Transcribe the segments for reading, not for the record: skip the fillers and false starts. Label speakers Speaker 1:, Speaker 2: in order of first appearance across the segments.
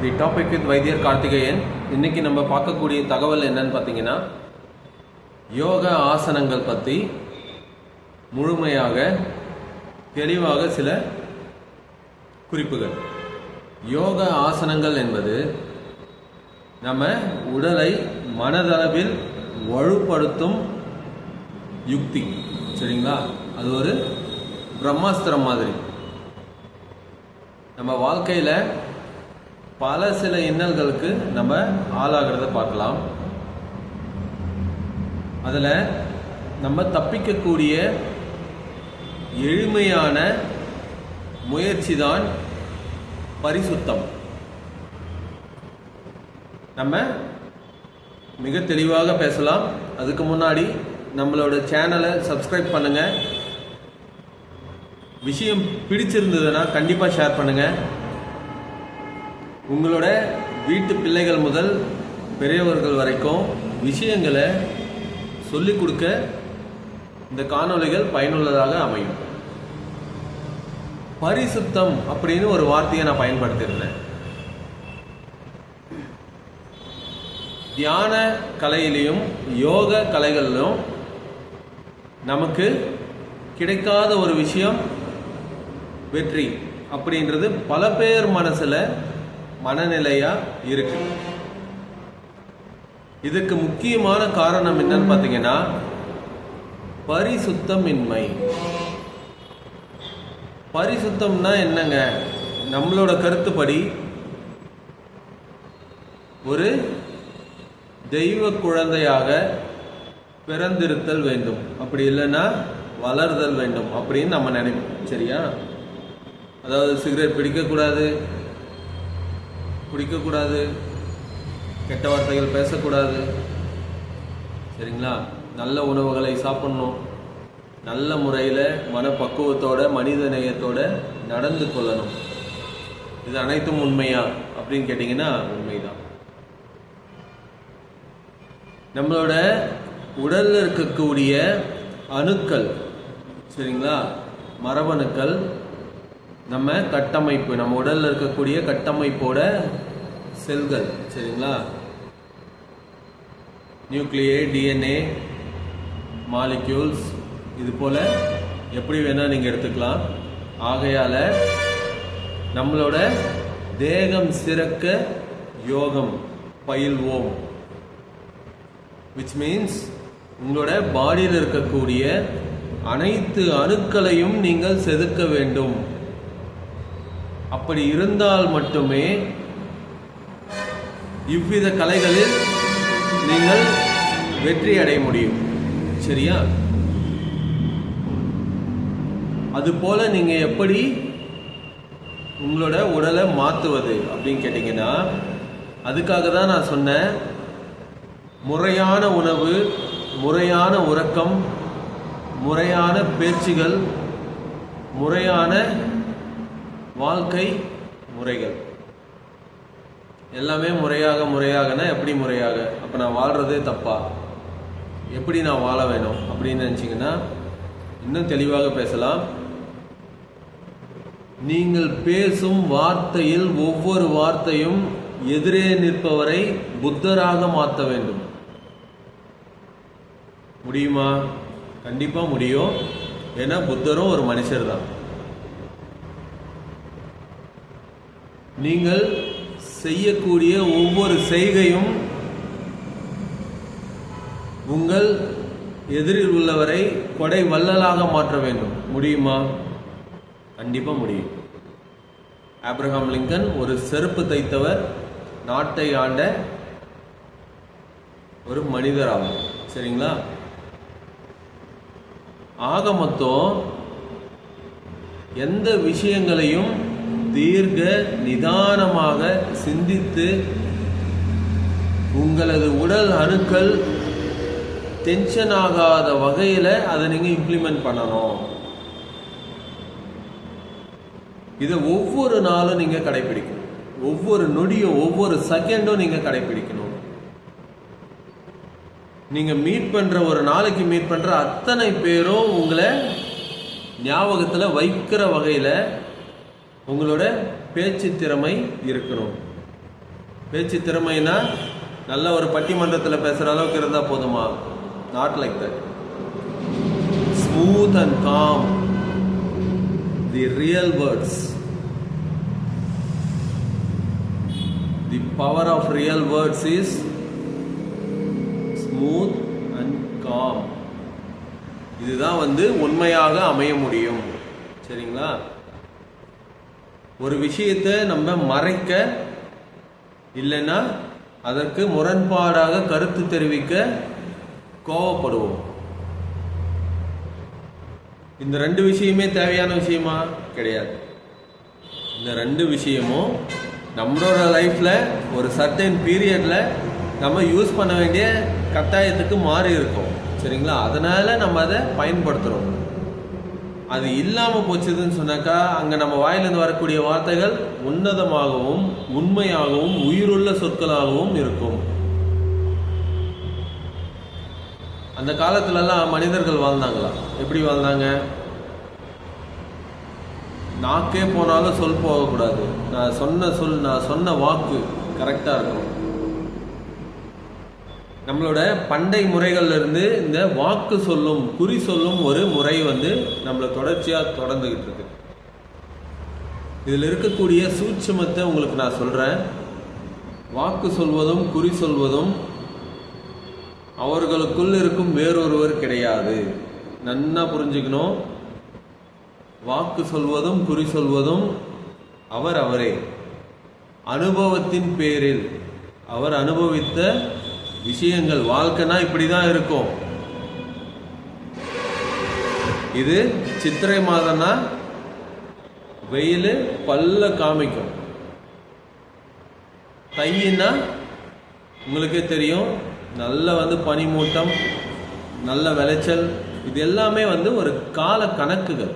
Speaker 1: The topic with வைத்தியர் கார்த்திகேயன். இன்னைக்கு நம்ம பார்க்கக்கூடிய தகவல் என்னன்னு பார்த்தீங்கன்னா, யோக ஆசனங்கள் பற்றி முழுமையாக தெளிவாக சில குறிப்புகள். யோக ஆசனங்கள் என்பது நம்ம உடலை மனதளவில் வலுப்படுத்தும் யுக்தி. சரிங்களா? அது ஒரு பிரம்மாஸ்திரம் மாதிரி. நம்ம வாழ்க்கையில் பல சில இன்னல்களுக்கு நம்ம ஆளாகிறத பார்க்கலாம். அதில் நம்ம தப்பிக்கக்கூடிய எளிமையான முயற்சி தான் பரிசுத்தம். நம்ம மிக தெளிவாக பேசலாம். அதுக்கு முன்னாடி நம்மளோட சேனலை சப்ஸ்கிரைப் பண்ணுங்க. விஷயம் பிடிச்சிருந்ததுன்னா கண்டிப்பாக ஷேர் பண்ணுங்க. உங்களோட வீட்டு பிள்ளைகள் முதல் பெரியவர்கள் வரைக்கும் விஷயங்களை சொல்லிக் கொடுக்க இந்த காணொளிகள் பயனுள்ளதாக அமையும். பரிசுத்தம் அப்படின்னு ஒரு வார்த்தையை நான் பயன்படுத்தியிருந்தேன். தியான கலையிலையும் யோக கலைகளிலும் நமக்கு கிடைக்காத ஒரு விஷயம் வெற்றி அப்படின்றது பல பேர் மனசுல மனநிலையா இருக்கு. இதுக்கு முக்கியமான காரணம் என்னன்னு பார்த்தீங்கன்னா, பரிசுத்தமின்மை. பரிசுத்தம்னா என்னங்க? நம்மளோட கருத்துப்படி ஒரு தெய்வ குழந்தையாக பிறந்திருத்தல் வேண்டும், அப்படி இல்லைன்னா வளர்தல் வேண்டும் அப்படின்னு நம்ம நினைப்போம். சரியா? அதாவது சிகரெட் குடிக்கக்கூடாது, கெட்ட வார்த்தைகள் பேசக்கூடாது. சரிங்களா? நல்ல உணவுகளை சாப்பிடணும், நல்ல முறையில் மனப்பக்குவத்தோட மனித நேயத்தோட நடந்து கொள்ளணும். இது அனைத்தும் உண்மையா அப்படின்னு கேட்டிங்கன்னா உண்மைதான். நம்மளோட உடலில் இருக்கக்கூடிய அணுக்கள், சரிங்களா, மரபணுக்கள், நம்ம கட்டமைப்பு, நம்ம உடலில் இருக்கக்கூடிய கட்டமைப்போட செல்கள், சரிங்களா, நியூக்ளியே, டிஎன்ஏ, மாலிக்யூல்ஸ், இது போல் எப்படி வேணால் நீங்கள் எடுத்துக்கலாம். ஆகையால் நம்மளோட தேகம் சிறக்க யோகம் பயில்வோம். விச் மீன்ஸ் உங்களோட பாடியில் இருக்கக்கூடிய அனைத்து அணுக்களையும் நீங்கள் செதுக்க வேண்டும். அப்படி இருந்தால் மட்டுமே இவ்வித கலைகளில் நீங்கள் வெற்றி அடைய முடியும். சரியா? அதுபோல நீங்க எப்படி உங்களோட உடலை மாற்றுவது அப்படின்னு கேட்டீங்கன்னா, அதுக்காக தான் நான் சொன்னேன், முறையான உணவு, முறையான உறக்கம், முறையான பேச்சுகள், முறையான வாழ்க்கை முறைகள், எல்லாமே முறையாகனா எப்படி முறையாக? அப்போ நான் வாழ்றதே தப்பா? எப்படி நான் வாழ வேணும் அப்படின்னு நினச்சிங்கன்னா இன்னும் தெளிவாக பேசலாம். நீங்கள் பேசும் வார்த்தையில் ஒவ்வொரு வார்த்தையும் எதிரே நிற்பவரை புத்தராக மாற்ற வேண்டும். முடியுமா? கண்டிப்பா முடியும். ஏன்னா புத்தரும் ஒரு மனுஷர் தான். நீங்கள் செய்யக்கூடிய ஒவ்வொரு செய்கையும் உங்கள் எதிரில் உள்ளவரை கொடை வள்ளலாக மாற்ற வேண்டும். முடியுமா? கண்டிப்பா முடியும். ஆப்ரஹாம் லிங்கன் ஒரு செருப்பு தைத்தவர், நாட்டை ஆண்ட ஒரு மனிதர் ஆகும். சரிங்களா? ஆக மொத்தம் எந்த விஷயங்களையும் தீர்க்க நிதானமாக சிந்தித்து உங்களது உடல் அணுக்கள் டென்ஷன் ஆகாத வகையில் அதை நீங்கள் இம்ப்ளிமெண்ட் பண்ணணும். இதை ஒவ்வொரு நாளும் நீங்கள் கடைபிடிக்கணும். ஒவ்வொரு நொடியும் ஒவ்வொரு செகண்டும் நீங்கள் கடைபிடிக்கணும். நீங்கள் மீட் பண்ணுற, ஒரு நாளைக்கு மீட் பண்ணுற அத்தனை பேரும் உங்களை ஞாபகத்தில் வைக்கிற வகையில் உங்களோட பேச்சு திறமை இருக்கணும். பேச்சு திறமைனா நல்ல ஒரு பட்டிமன்றத்தில் பேசுகிற அளவுக்கு இருந்தால் போதுமா? Not like that. Smooth and calm. The real words, the power of real words is smooth and calm. இதுதான் உண்மையாக அமைய முடியும். சரிங்களா? ஒரு விஷயத்தை நம்ம மறைக்க இல்லைன்னா அதற்கு முரண்பாடாக கருத்து தெரிவிக்க கோவப்படுவோம். இந்த ரெண்டு விஷயமே தேவையான விஷயமா? கிடையாது. இந்த ரெண்டு விஷயமும் நம்மளோட லைஃப்ல ஒரு சர்டன் பீரியட்ல நம்ம யூஸ் பண்ண வேண்டிய கட்டாயத்துக்கு மாறி இருக்கும். சரிங்களா? அதனால நம்ம அதை பயன்படுத்துறோம். அது இல்லாமல் போச்சுதுன்னு சொன்னாக்கா அங்கே நம்ம வாயிலிருந்து வரக்கூடிய வார்த்தைகள் உன்னதமாகவும் உண்மையாகவும் உயிருள்ள சொற்களாகவும் இருக்கும். அந்த காலத்துலலாம் மனிதர்கள் வாழ்ந்தாங்களா? எப்படி வாழ்ந்தாங்க? நாக்கே போனாலும் சொல் போகக்கூடாது. நான் சொன்ன வாக்கு கரெக்டாக இருக்கும். நம்மளோட பண்டை முறைகள்ல இருந்து இந்த வாக்கு சொல்லும் குறி சொல்லும் ஒரு முறை நம்மளை தொடர்ச்சியாக தொடர்ந்துகிட்டு இருக்கு. இதில் இருக்கக்கூடிய சூட்சுமத்தை உங்களுக்கு நான் சொல்றேன். வாக்கு சொல்வதும் குறி சொல்வதும் அவர்களுக்குள் இருக்கும் வேறொருவர் கிடையாது. நன்னா புரிஞ்சுக்கணும். வாக்கு சொல்வதும் குறி சொல்வதும் அவரே அனுபவத்தின் பேரில் அவர் அனுபவித்த விஷயங்கள். வாழ்க்கைனா இப்படிதான் இருக்கும். இது சித்திரை மாதம்னா வெயில் பல்ல காமிக்கும். தையினா உங்களுக்கே தெரியும், நல்ல பனிமூட்டம், நல்ல விளைச்சல். இது எல்லாமே ஒரு கால கணக்குகள்.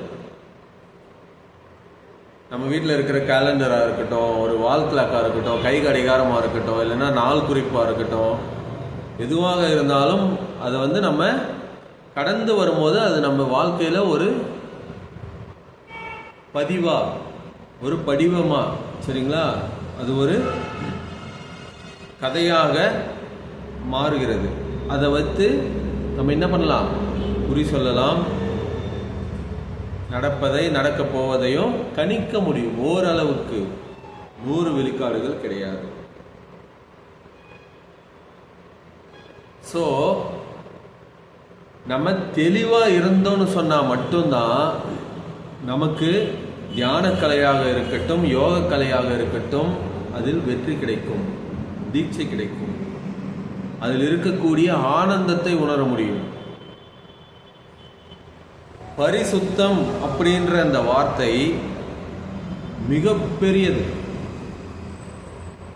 Speaker 1: நம்ம வீட்டில் இருக்கிற கேலண்டராக இருக்கட்டும், ஒரு வால் கிளாக்காக இருக்கட்டும், கை கடிகாரமாக இருக்கட்டும், இல்லைன்னா நாள் குறிப்பாக இருக்கட்டும், எதுவாக இருந்தாலும் அதை நம்ம கடந்து வரும்போது அது நம்ம வாழ்க்கையில் ஒரு பதிவா, ஒரு படிவமா, சரிங்களா, அது ஒரு கதையாக மாறுகிறது. அதை வைத்து நம்ம என்ன பண்ணலாம்? குறி சொல்லலாம். நடப்பதை நடக்கப் போவதையும் கணிக்க முடியும். ஓரளவுக்கு, 100 விழுக்காடுகள் கிடையாது. ஸோ நம்ம தெளிவாக இருந்தோம்னு சொன்னால் மட்டும்தான் நமக்கு தியானக்கலையாக இருக்கட்டும், யோக கலையாக இருக்கட்டும், அதில் வெற்றி கிடைக்கும், தீட்சை கிடைக்கும். அதில் இருக்கக்கூடிய ஆனந்தத்தை உணர முடியும். பரிசுத்தம் அப்படின்ற அந்த வார்த்தை மிக பெரியது.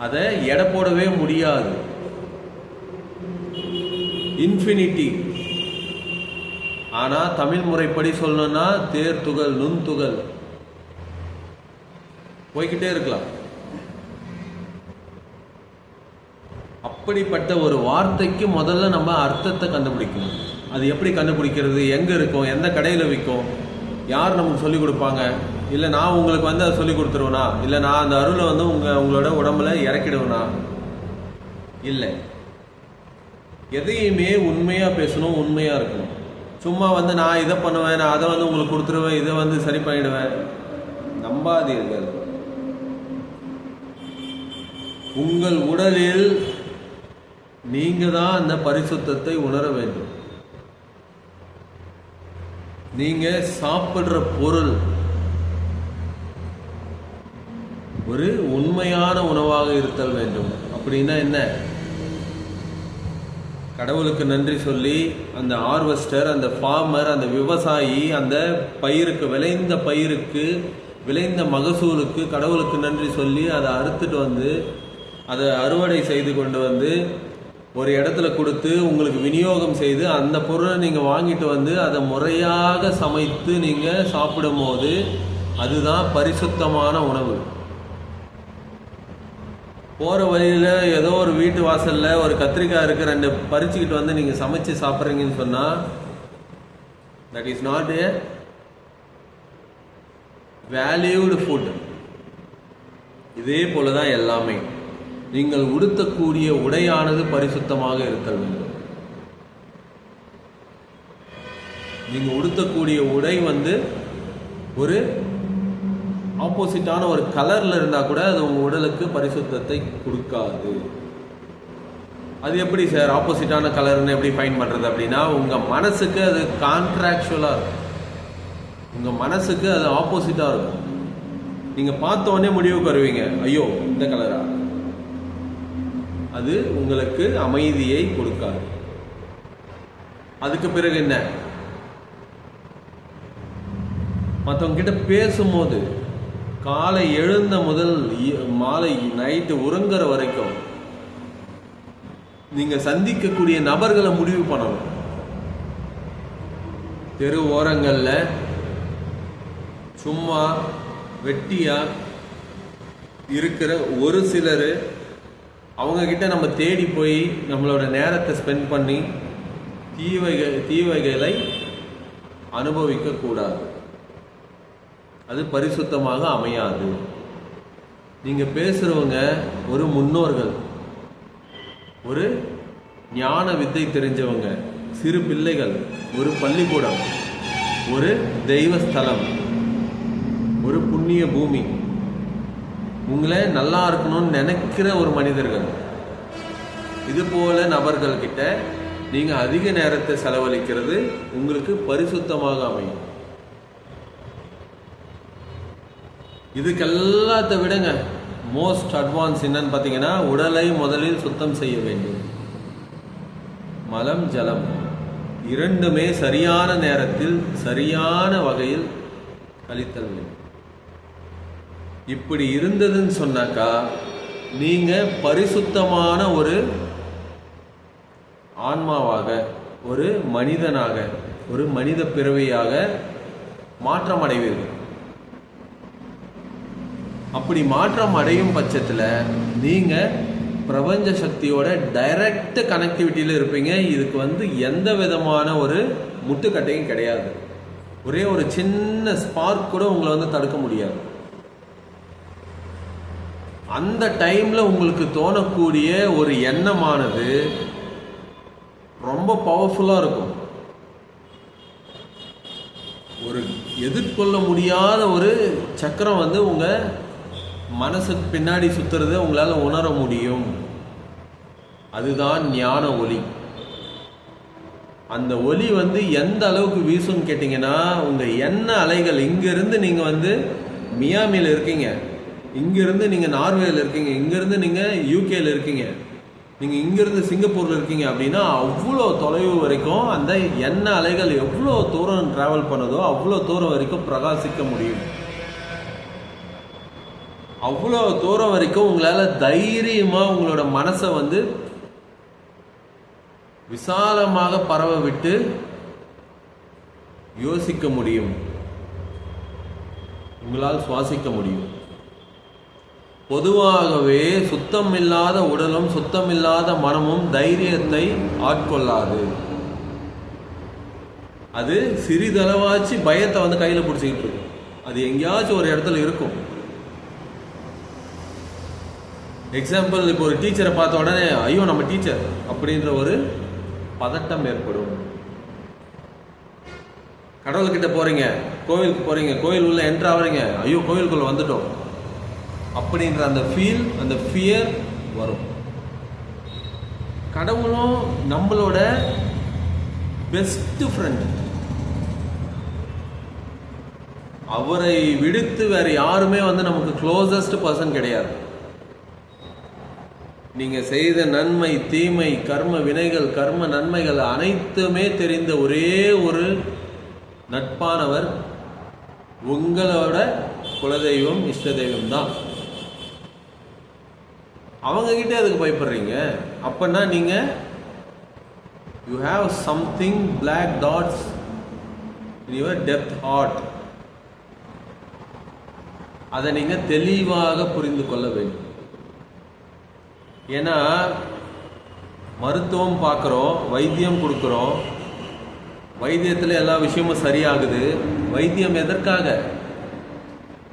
Speaker 1: அதை எடை போடவே முடியாது. இன்ஃபினிட்டி. ஆனா தமிழ் முறைப்படி சொல்லணும்னா தேர் துகள், நுண்துகள் போய்கிட்டே இருக்கலாம். அப்படிப்பட்ட ஒரு வார்த்தைக்கு முதல்ல நம்ம அர்த்தத்தை கண்டுபிடிக்கணும். அது எப்படி கண்டுபிடிக்கிறது? எங்க இருக்கும்? எந்த கடையில் விற்கும்? யார் நமக்கு சொல்லிக் கொடுப்பாங்க? இல்லை நான் உங்களுக்கு அதை சொல்லி கொடுத்துருவேனா? இல்லை நான் அந்த அருளை உங்களோட உடம்புல இறக்கிடுவேனா? இல்லை. எதையுமே உண்மையா பேசணும், உண்மையா இருக்கணும். சும்மா நான் இதை பண்ணுவேன், நான் அதை உங்களுக்கு கொடுத்துருவேன், இதை சரி பண்ணிடுவேன், நம்பாதீர்கள். உங்கள் உடலில் நீங்க தான் அந்த பரிசுத்தத்தை உணர வேண்டும். நீங்க சாப்பிடுற பொருள் ஒரு உண்மையான உணவாக இருத்தல் வேண்டும். அப்படின்னா என்ன? கடவுளுக்கு நன்றி சொல்லி அந்த ஹார்வெஸ்டர், அந்த ஃபார்மர், அந்த விவசாயி அந்த பயிருக்கு, விளைந்த பயிருக்கு, விளைந்த மகசூலுக்கு கடவுளுக்கு நன்றி சொல்லி அதை அறுத்துட்டு அதை அறுவடை செய்து கொண்டு ஒரு இடத்துல கொடுத்து உங்களுக்கு விநியோகம் செய்து அந்த பொருளை நீங்கள் வாங்கிட்டு அதை முறையாக சமைத்து நீங்கள் சாப்பிடும் போது அதுதான் பரிசுத்தமான உணவு. போகிற வழியில் ஏதோ ஒரு வீட்டு வாசலில் ஒரு கத்திரிக்காய் இருக்கு, 2 பறிச்சுக்கிட்டு நீங்கள் சமைச்சு சாப்பிட்றீங்கன்னு சொன்னால் that is not a valued food. இதே போல தான் எல்லாமே. நீங்கள் உடுத்தக்கூடிய உடையானது பரிசுத்தமாக இருக்க வேண்டும். நீங்க உடுத்தக்கூடிய உடை ஒரு ஆப்போசிட்டான ஒரு கலர்ல இருந்தா கூட அது உங்க உடலுக்கு பரிசுத்தத்தை கொடுக்காது. அது எப்படி சார் ஆப்போசிட்டான கலர்னு எப்படி ஃபைன் பண்றது அப்படின்னா, உங்க மனசுக்கு அது கான்ட்ராக்சுவலா இருக்கும். உங்க மனசுக்கு அது ஆப்போசிட்டா இருக்கும். நீங்க பார்த்த உடனே முடிவுக்கு வருவீங்க, ஐயோ இந்த கலரா, அது உங்களுக்கு அமைதியை கொடுக்காது. அதுக்கு பிறகு என்ன, மற்றவங்க கிட்ட பேசும்போது காலை எழுந்த முதல் மாலை நைட்டு உறங்குற வரைக்கும் நீங்க சந்திக்கக்கூடிய நபர்களை முடிவு பண்ணணும். தெரு ஓரங்கள்ல சும்மா வெட்டியா இருக்கிற ஒரு சிலர், அவங்க கிட்ட நம்ம தேடி போய் நம்மளோட நேரத்தை ஸ்பெண்ட் பண்ணி தீவைகளை அனுபவிக்க கூடாது. அது பரிசுத்தமாக அமையாது. நீங்க பேசுறவங்க ஒரு முன்னோர்கள், ஒரு ஞான வித்தை தெரிஞ்சவங்க, சிறு பிள்ளைகள், ஒரு பள்ளிக்கூடம், ஒரு தெய்வ ஸ்தலம், ஒரு புண்ணிய பூமி, உங்களை நல்லா இருக்கணும்னு நினைக்கிற ஒரு மனிதர்கள், இது போல நபர்கள் கிட்ட நீங்க அதிக நேரத்தை செலவழிக்கிறது உங்களுக்கு பரிசுத்தமாக அமையும். இதுக்கு எல்லாத்த விடங்க மோஸ்ட் அட்வான்ஸ் என்னன்னு பார்த்தீங்கன்னா, உடலை முதலில் சுத்தம் செய்ய வேண்டும். மலம் ஜலம் இரண்டுமே சரியான நேரத்தில் சரியான வகையில் கழித்தல் வேண்டும். இப்படி இருந்ததுன்னு சொன்னாக்கா நீங்க பரிசுத்தமான ஒரு ஆன்மாவாக, ஒரு மனிதனாக, ஒரு மனித பிறவியாக மாற்றம் அடைவீர்கள். அப்படி மாற்றம் அடையும் பட்சத்தில் நீங்க பிரபஞ்ச சக்தியோட டைரக்ட் கனெக்டிவிட்டியில் இருப்பீங்க. இதுக்கு எந்த விதமான ஒரு முட்டுக்கட்டையும் கிடையாது. ஒரே ஒரு சின்ன ஸ்பார்க் கூட உங்களை தடுக்க முடியாது. அந்த டைம்ல உங்களுக்கு தோணக்கூடிய ஒரு எண்ணமானது ரொம்ப பவர்ஃபுல்லா இருக்கும். ஒரு எதிர்கொள்ள முடியாத ஒரு சக்கரம் உங்க மனசுக்கு பின்னாடி சுத்துறத உங்களால உணர முடியும். அதுதான் ஞான ஒளி. அந்த ஒளி எந்த அளவுக்கு வீசும்னு கேட்டீங்கன்னா, உங்க எண்ண அலைகள் இங்கிருந்து நீங்க மியாமியில் இருக்கீங்க, இங்கிருந்து நீங்க நார்வேல இருக்கீங்க, இங்கிருந்து நீங்க யூகேல இருக்கீங்க, நீங்க இங்கிருந்து சிங்கப்பூர்ல இருக்கீங்க அப்படின்னா, அவ்வளோ தொலைவு வரைக்கும் அந்த எண்ண அலைகள் எவ்வளோ தூரம் டிராவல் பண்ணுதோ அவ்வளோ தூரம் வரைக்கும் பிரகாசிக்க முடியும். அவ்வளோ தூரம் வரைக்கும் உங்களால தைரியமா உங்களோட மனசை விசாலமாக பரவ விட்டு யோசிக்க முடியும். உங்களால் சுவாசிக்க முடியும். பொதுவாகவே சுத்தம் இல்லாத உடலும் சுத்தம் இல்லாத மனமும் தைரியத்தை ஆட்கொள்ளாது. அது சிறிதளவாச்சு பயத்தை கையில பிடிச்சிக்கிட்டு இருக்கும். அது எங்கேயாச்சும் ஒரு இடத்துல இருக்கும். எக்ஸாம்பிள், இப்போ ஒரு டீச்சரை பார்த்த உடனே ஐயோ நம்ம டீச்சர் அப்படின்ற ஒரு பதட்டம் ஏற்படும். கடவுள்கிட்ட போறீங்க, கோவிலுக்கு போறீங்க, கோவில் உள்ள என்ட்ரு ஆகுறீங்க, ஐயோ கோவிலுக்குள்ள வந்துட்டோம் அப்படின்ற அந்த ஃபீல், அந்த ஃபியர் வரும். கடவுளும் நம்மளோட பெஸ்ட் ஃப்ரெண்ட். அவரை விடுத்து வேற யாருமே நமக்கு க்ளோசஸ்ட் பர்சன் கிடையாது. நீங்க செய்த நன்மை தீமை கர்ம வினைகள் கர்ம நன்மைகள் அனைத்துமே தெரிந்த ஒரே ஒரு நட்பானவர் உங்களோட குலதெய்வம் இஷ்ட தெய்வம் தான். அவங்க கிட்ட அதுக்கு பயப்படுறீங்க அப்படின்னா நீங்க you have something black dots in your depth heart. அதை நீங்க தெளிவாக புரிந்து கொள்ள வேண்டும். ஏன்னா மருத்துவம் பார்க்குறோம், வைத்தியம் கொடுக்குறோம், வைத்தியத்தில் எல்லா விஷயமும் சரியாகுது. வைத்தியம் எதற்காக?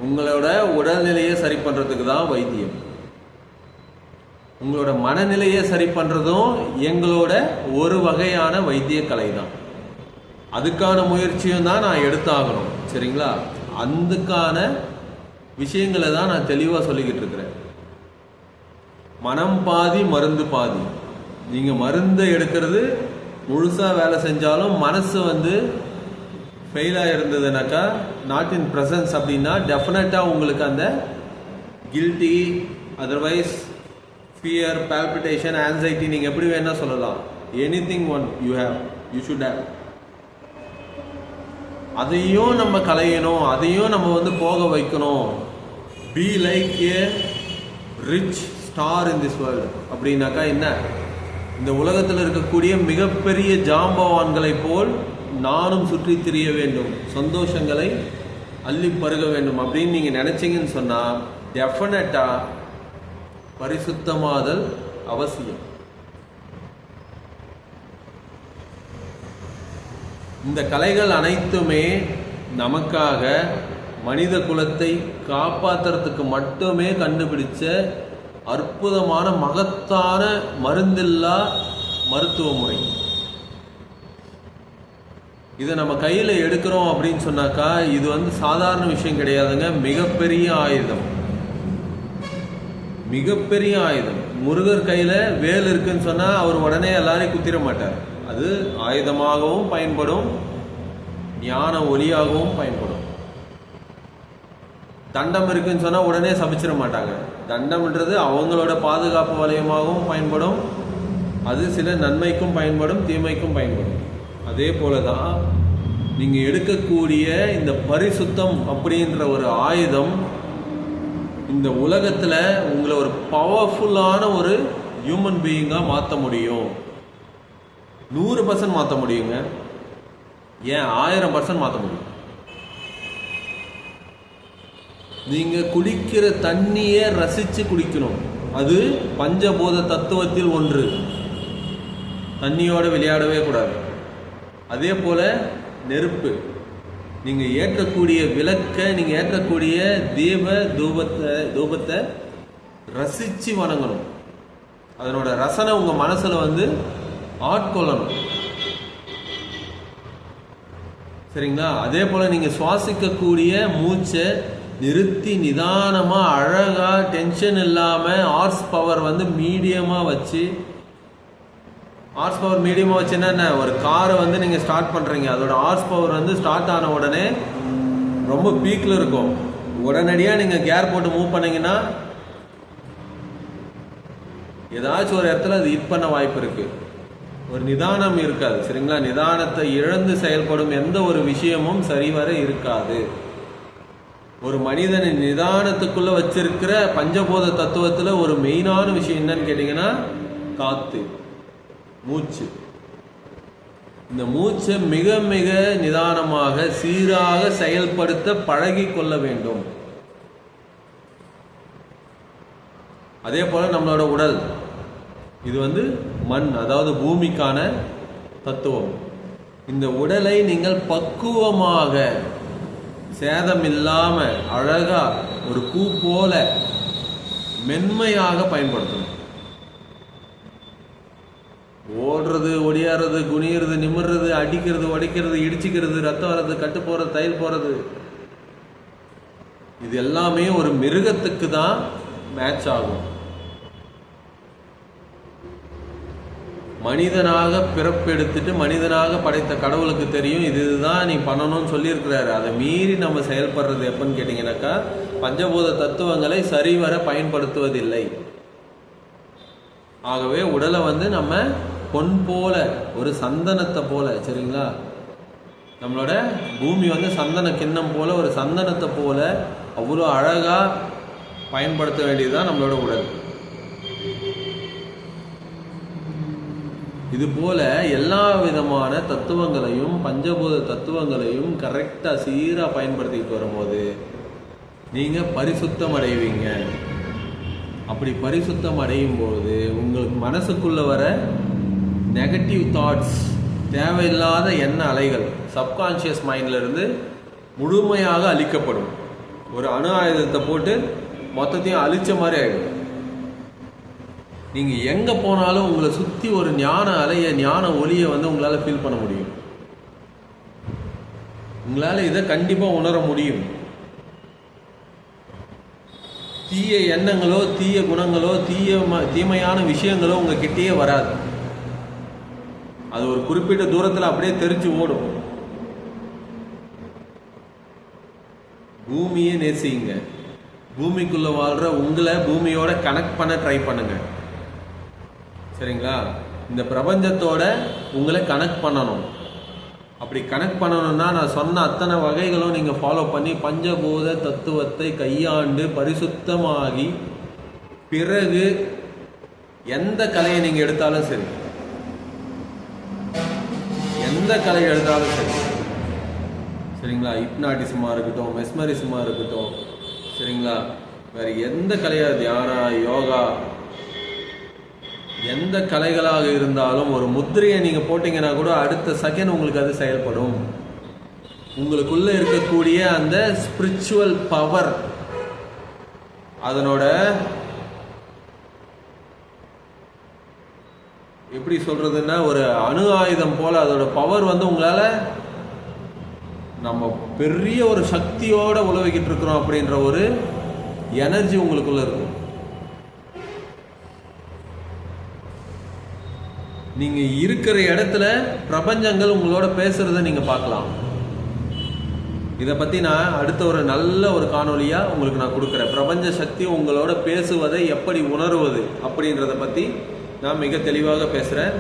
Speaker 1: உங்களோட உடல்நிலையை சரி பண்ணுறதுக்கு தான் வைத்தியம். உங்களோட மனநிலையை சரி பண்ணுறதும் எங்களோட ஒரு வகையான வைத்திய கலை தான். அதுக்கான முயற்சியும் தான் நான் எடுத்தாகணும். சரிங்களா? அதுக்கான விஷயங்களை தான் நான் தெளிவாக சொல்லிக்கிட்டு இருக்கிறேன். மனம் பாதி மருந்து பாதி. நீங்கள் மருந்தை எடுக்கிறது முழுசாக வேலை செஞ்சாலும் மனசு ஃபெயிலாக இருந்ததுனாக்கா, நாட் இன் ப்ரெசன்ஸ் அப்படின்னா டெஃபினட்டாக உங்களுக்கு அந்த guilty, otherwise fear, palpitation, anxiety, நீங்கள் எப்படி வேணால் சொல்லலாம், anything one you should have. அதையும் நம்ம களையணும், அதையும் நம்ம போக வைக்கணும். Be like A rich star in this world அப்படின்னாக்கா என்ன, இந்த உலகத்தில் இருக்கக்கூடிய மிகப்பெரிய ஜாம்பவான்களை போல் நானும் சுற்றி திரிய வேண்டும், சந்தோஷங்களை அள்ளி பருக வேண்டும் அப்படின்னு நீங்கள் நினச்சிங்கன்னு சொன்னால் டெஃபினட்டாக பரிசுத்தமாதல் அவசியம். இந்த கலைகள் அனைத்துமே நமக்காக மனித குலத்தை காப்பாற்றுறதுக்கு மட்டுமே கண்டுபிடிச்ச அற்புதமான மகத்தான மருந்தில்லா மருத்துவ முறை. இதை நம்ம கையில் எடுக்கிறோம் அப்படின்னு சொன்னாக்கா இது சாதாரண விஷயம் கிடையாதுங்க. மிகப்பெரிய ஆயுதம், மிகப்பெரிய ஆயுதம். முருகர் கையில் வேல் இருக்குன்னு சொன்னால் அவர் உடனே எல்லாரையும் குத்திர மாட்டார். அது ஆயுதமாகவும் பயன்படும், ஞான ஒளியாகவும் பயன்படும். தண்டம் இருக்குன்னு சொன்னால் உடனே சபிச்சிட மாட்டாங்க. தண்டம்ன்றது அவங்களோட பாதுகாப்பு வலயமாகவும் பயன்படும், அது சில நன்மைக்கும் பயன்படும், தீமைக்கும் பயன்படும். அதே போல தான் நீங்கள் எடுக்கக்கூடிய இந்த பரிசுத்தம் அப்படின்ற ஒரு ஆயுதம் இந்த உலகத்தில் உங்களை ஒரு பவர்ஃபுல்லான ஒரு ஹியூமன் பீயிங்காக மாற்ற முடியும். 100% மாற்ற முடியுங்க. ஏன் 1000% மாற்ற முடியும். நீங்கள் குடிக்கிற தண்ணியை ரசித்து குடிக்கணும். அது பஞ்சபூத தத்துவத்தில் ஒன்று. தண்ணியோட விளையாடவே கூடாது. அதே போல் நெருப்பு, நீங்கள் ஏற்றக்கூடிய விளக்கை, நீங்கள் ஏற்றக்கூடிய தூபத்தை ரசித்து வணங்கணும். அதனோட ரசனை உங்கள் மனசில் ஆட்கொள்ளணும். சரிங்களா? அதே போல் நீங்கள் சுவாசிக்கக்கூடிய மூச்சை நிறுத்தி நிதானமாக அழகாக டென்ஷன் இல்லாமல் ஹார்ஸ் பவர் மீடியமாக வச்சு, ஹார்ஸ் பவர் மீடியமாக வச்சுன்னா என்ன, ஒரு காரை நீங்கள் ஸ்டார்ட் பண்ணுறீங்க, அதோட ஹார்ஸ் பவர் ஸ்டார்ட் ஆன உடனே ரொம்ப பீக்கில் இருக்கும். உடனடியாக நீங்கள் கேர் போட்டு மூவ் பண்ணிங்கன்னா ஏதாச்சும் ஒரு இடத்துல அது ஹிட் பண்ண வாய்ப்பு இருக்குது. ஒரு நிதானம் இருக்காது. சரிங்களா? நிதானத்தை இழந்து செயல்படும் எந்த ஒரு விஷயமும் சரிவர இருக்காது. ஒரு மனிதனை நிதானத்துக்குள்ளே வச்சிருக்கிற பஞ்சபூத தத்துவத்தில் ஒரு மெயினான விஷயம் என்னன்னு கேட்டிங்கன்னா காற்று, மூச்சு. இந்த மூச்சை மிக மிக நிதானமாக சீராக செயல்படுத்த பழகி கொள்ள வேண்டும். அதே போல நம்மளோட உடல், இது மண், அதாவது பூமிக்கான தத்துவம். இந்த உடலை நீங்கள் பக்குவமாக, சேதம் இல்லாம அழகா ஒரு பூ போல மென்மையாக பயன்படுத்தணும். ஓடுறது, ஒடியாறது, குனியறது, நிமிர்றது, அடிக்கிறது, உடைக்கிறது, இடிச்சுக்கிறது, ரத்தம் வர்றது, கட்டு போறது, தையல் போறது, இது எல்லாமே ஒரு மிருகத்துக்கு தான் மேட்ச் ஆகும். மனிதனாக பிறப்பெடுத்துட்டு மனிதனாக படைத்த கடவுளுக்கு தெரியும் இதுதான் நீ பண்ணணும்னு சொல்லியிருக்கிறாரு. அதை மீறி நம்ம செயல்படுறது எப்பன்னு கேட்டிங்கனாக்கா பஞ்சபூத தத்துவங்களை சரிவர பயன்படுத்துவதில்லை. ஆகவே உடலை நம்ம பொன் போல, ஒரு சந்தனத்தை போல, சரிங்களா, நம்மளோட பூமி சந்தன கிண்ணம் போல, ஒரு சந்தனத்தை போல அவ்வளோ அழகாக பயன்படுத்த வேண்டியதுதான் நம்மளோட உடல். இது போல எல்லா விதமான தத்துவங்களையும் பஞ்சபூத தத்துவங்களையும் கரெக்டாக சீராக பயன்படுத்திட்டு வரும்போது நீங்கள் பரிசுத்தம் அடைவீங்க. அப்படி பரிசுத்தம் அடையும் போது உங்களுக்கு மனசுக்குள்ளே வர நெகட்டிவ் தாட்ஸ், தேவையில்லாத எண்ண அலைகள் சப்கான்ஷியஸ் மைண்ட்லேருந்து முழுமையாக அழிக்கப்படும். ஒரு அணு ஆயுதத்தை போட்டு மொத்தத்தையும் அழிச்ச மாதிரி ஆகிடும். நீங்கள் எங்கே போனாலும் உங்களை சுற்றி ஒரு ஞான அலையை, ஞான ஒளியை வந்து உங்களால் ஃபீல் பண்ண முடியும். உங்களால் இதை கண்டிப்பாக உணர முடியும். தீய எண்ணங்களோ, தீய குணங்களோ, தீமையான விஷயங்களோ உங்ககிட்டயே வராது. அது ஒரு குறிப்பிட்ட தூரத்தில் அப்படியே தெரிஞ்சு ஓடும். பூமியை நேசிங்க. பூமிக்குள்ள வாழ்ற உங்களை பூமியோட கனெக்ட் பண்ண ட்ரை பண்ணுங்க. சரிங்களா? இந்த பிரபஞ்சத்தோட உங்களை கனெக்ட் பண்ணணும். அப்படி கனெக்ட் பண்ணணும்னா நான் சொன்ன அத்தனை வகைகளும் நீங்கள் ஃபாலோ பண்ணி பஞ்சபூத தத்துவத்தை கையாண்டு பரிசுத்தமாகி பிறகு எந்த கலையை நீங்கள் எடுத்தாலும் சரி, எந்த கலையை எடுத்தாலும் சரி, சரிங்களா, ஹிப்னாட்டிசமாக இருக்கட்டும், மெஸ்மரிசமாக இருக்கட்டும், சரிங்களா, வேறு எந்த கலையா, தியானா, யோகா, எந்த கலைகளாக இருந்தாலும் ஒரு முத்திரையை நீங்கள் போட்டிங்கன்னா கூட அடுத்த செகண்ட் உங்களுக்கு அது செயல்படும். உங்களுக்குள்ள இருக்கக்கூடிய அந்த ஸ்பிரிச்சுவல் பவர், அதனோட எப்படி சொல்றதுன்னா ஒரு அணு ஆயுதம் போல அதோட பவர் வந்து உங்களால் நம்ம பெரிய ஒரு சக்தியோட உழவிக்கிட்டு இருக்கிறோம் அப்படின்ற ஒரு எனர்ஜி உங்களுக்குள்ள இருக்கும். நீங்க இருக்கிற இடத்துல பிரபஞ்சங்கள் உங்களோட பேசுறத நீங்க பார்க்கலாம். இதை பத்தி நான் அடுத்த ஒரு நல்ல ஒரு காணொலியா உங்களுக்கு நான் கொடுக்குறேன். பிரபஞ்ச சக்தி உங்களோட பேசுவதை எப்படி உணர்வது அப்படின்றத பத்தி நான் மிக தெளிவாக பேசுறேன்.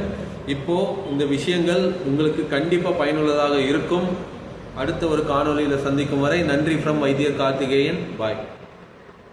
Speaker 1: இப்போ இந்த விஷயங்கள் உங்களுக்கு கண்டிப்பா பயனுள்ளதாக இருக்கும். அடுத்த ஒரு காணொலியில சந்திக்கும் வரை நன்றி ஃப்ரம் வைத்தியர் கார்த்திகேயன். பாய்.